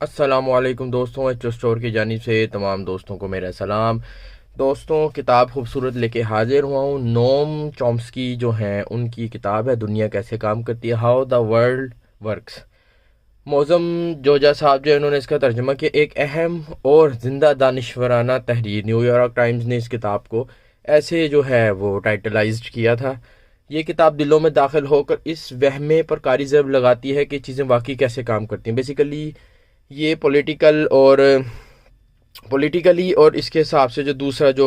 अस्सलामुअलैकुम दोस्तों, H store की जानिब से तमाम दोस्तों को मेरा सलाम। दोस्तों, किताब खूबसूरत लेके हाजिर हुआ हूँ। नोम चॉम्स्की जो हैं उनकी किताब है दुनिया कैसे काम करती है, हाउ द वर्ल्ड वर्क्स। मौज़म जोजा साहब जो है उन्होंने इसका तर्जुमा किया। एक अहम और ज़िंदा दानिशवराना तहरीर, न्यूयॉर्क टाइम्स ने इस किताब को ऐसे जो है वो टाइटलाइज्ड किया था। ये किताब दिलों में दाखिल होकर इस वहमे पर कारी ज़रब लगाती है कि चीज़ें वाकई कैसे काम करती हैं। बेसिकली ये पॉलिटिकली और इसके हिसाब से जो दूसरा जो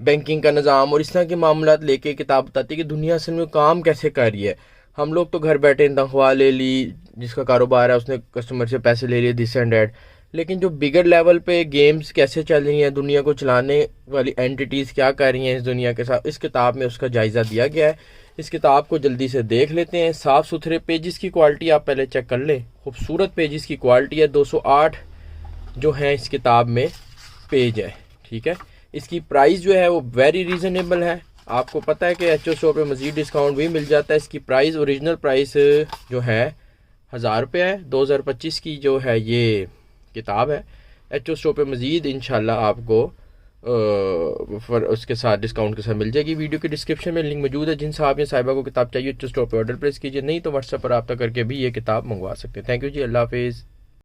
बैंकिंग का निज़ाम और इस तरह के मामला लेके किताब बताती है कि दुनिया असल में काम कैसे कर रही है। हम लोग तो घर बैठे तनख्वाह ले ली, जिसका कारोबार है उसने कस्टमर से पैसे ले लिए, दिस एंड डैट। लेकिन जो बिगर लेवल पे गेम्स कैसे चल रही हैं, दुनिया को चलाने वाली एंटिटीज़ क्या कर रही हैं इस दुनिया के साथ, इस किताब में उसका जायज़ा दिया गया है। इस किताब को जल्दी से देख लेते हैं। साफ़ सुथरे पेजेस की क्वालिटी आप पहले चेक कर लें। खूबसूरत पेजेस की क्वालिटी है। 208 जो है इस किताब में पेज है। ठीक है, इसकी प्राइस जो है वो वेरी रीज़नेबल है। आपको पता है कि एच ओ पे मज़ीद डिस्काउंट भी मिल जाता है। इसकी प्राइस, ओरिजिनल प्राइस जो है 1000 रुपये है। 2025 की जो है ये किताब है। एच ओ पे मज़ीद इंशाल्लाह आपको उसके साथ डिस्काउंट के साथ मिल जाएगी। वीडियो के डिस्क्रिप्शन में लिंक मौजूद है। जिन साहब या साहिबा को किताब चाहिए एच ओ पे ऑर्डर प्लेस कीजिए, नहीं तो व्हाट्सएप पर रब्ता करके भी ये किताब मंगवा सकते हैं। थैंक यू जी, अल्लाह हाफिज़।